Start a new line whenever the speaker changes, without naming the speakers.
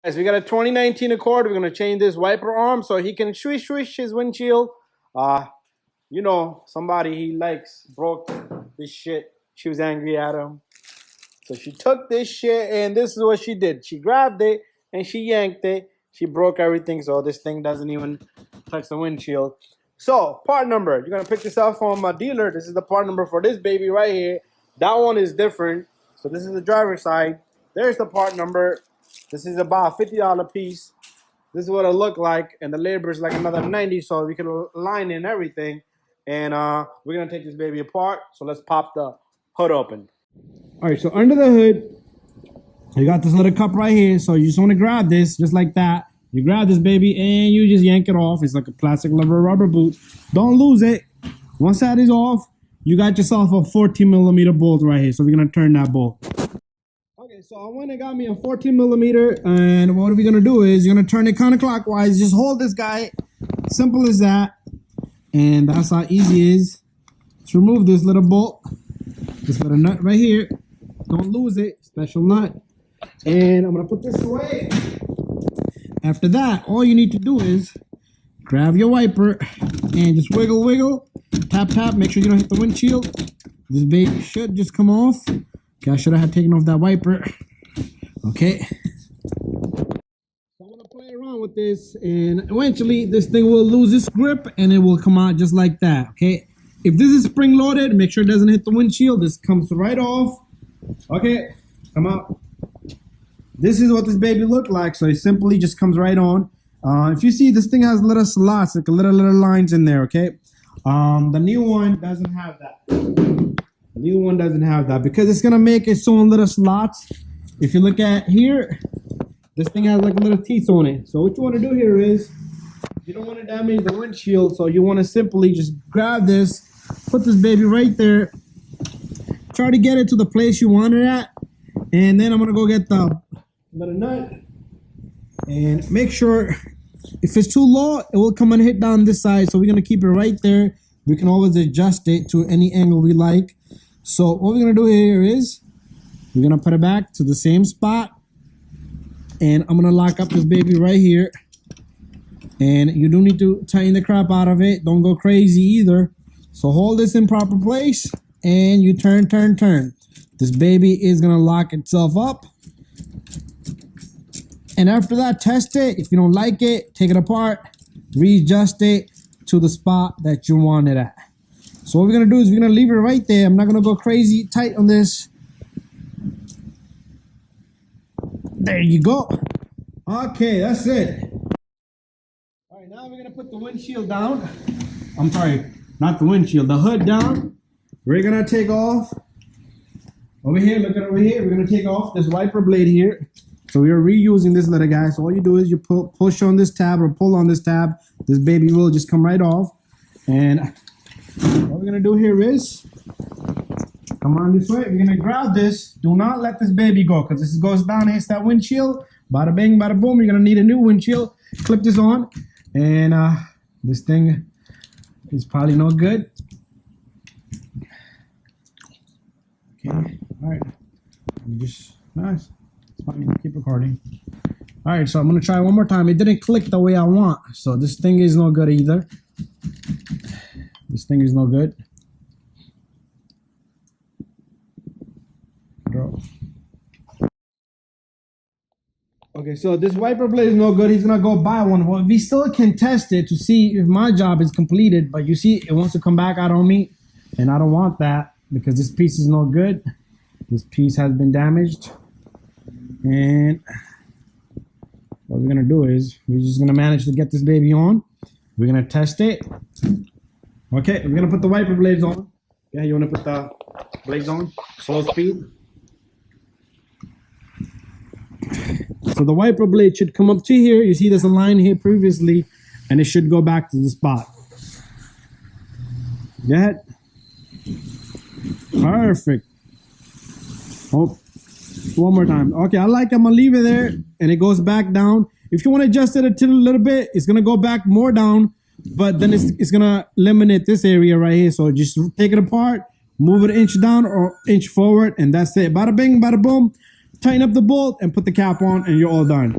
Guys, we got a 2019 Accord. We're gonna change this wiper arm so he can swish his windshield. You know, somebody he likes broke this shit. She was angry at him. So she took this shit and this is what she did. She grabbed it and she yanked it. She broke everything, so this thing doesn't even touch the windshield. So, part number. You're gonna pick this up from a dealer. This is the part number for this baby right here. That one is different. So this is the driver's side. There's the part number. This is about a $50 piece. This is what it looked like, and the labor is like another 90, so we can line in everything. And we're gonna take this baby apart. So let's pop the hood open. All right, so under the hood, you got this little cup right here. So you just want to grab this just like that. You grab this baby and you just yank it off. It's like a plastic rubber boot. Don't lose it. Once that is off, you got yourself a 14mm bolt right here. So we're gonna turn that bolt. Okay, so I went and got me a 14mm, and what we're gonna do is you're gonna turn it counterclockwise. Just hold this guy, simple as that, and that's how easy it is to remove this little bolt, this little nut right here. Don't lose it, special nut. And I'm gonna put this away. After that, all you need to do is grab your wiper and just wiggle, tap, make sure you don't hit the windshield. This baby should just come off. Okay, I should have taken off that wiper. Okay. So I'm gonna play around with this, and eventually this thing will lose its grip and it will come out just like that. Okay. If this is spring loaded, make sure it doesn't hit the windshield. This comes right off. Okay, come out. This is what this baby looked like. So it simply just comes right on. If you see, this thing has little slots, like little lines in there. Okay. The new one doesn't have that. The new one doesn't have that because it's gonna make its own little slots. If you look at here, this thing has like little teeth on it. So what you want to do here is, you don't want to damage the windshield, so you want to simply just grab this, put this baby right there, try to get it to the place you want it at, and then I'm gonna go get the little nut and make sure if it's too low, it will come and hit down this side. So we're gonna keep it right there. We can always adjust it to any angle we like. So what we're gonna do here is we're gonna put it back to the same spot, and I'm gonna lock up this baby right here. And you do need to tighten the crap out of it. Don't go crazy either. So hold this in proper place and you turn. This baby is gonna lock itself up. And after that, test it. If you don't like it, take it apart, readjust it to the spot that you want it at. So what we're gonna do is we're gonna leave it right there. I'm not gonna go crazy tight on this. There you go. Okay, that's it. All right, now we're gonna put the windshield down. I'm sorry, not the windshield, the hood down. We're gonna take off. Over here, look at over here. We're gonna take off this wiper blade here. So we are reusing this little guy. So all you do is you push on this tab or pull on this tab. This baby will just come right off. And what we're gonna do here is, come on this way. We're gonna grab this. Do not let this baby go, because this goes down, hits that windshield. Bada bing, bada boom. You're gonna need a new windshield. Clip this on, and this thing is probably no good. Okay, all right. Nice. It's fine. Keep recording. All right, so I'm gonna try one more time. It didn't click the way I want, so this thing is no good either. This thing is no good. Okay, so this wiper blade is no good. He's gonna go buy one. Well, we still can test it to see if my job is completed, but you see, it wants to come back out on me, and I don't want that because this piece is no good. This piece has been damaged, and what we're gonna do is we're just gonna manage to get this baby on. We're gonna test it. Okay, we're gonna put the wiper blades on. Yeah, you wanna put the blades on? Slow speed. So the wiper blade should come up to here. You see there's a line here previously, and it should go back to the spot. Go ahead. Perfect. Oh, one more time. Okay, I'm gonna leave it there, and it goes back down. If you want to adjust it a little bit, it's gonna go back more down, but then it's gonna eliminate this area right here. So just take it apart, move it an inch down or inch forward, and that's it. Bada bing, bada boom. Tighten up the bolt and put the cap on, and you're all done.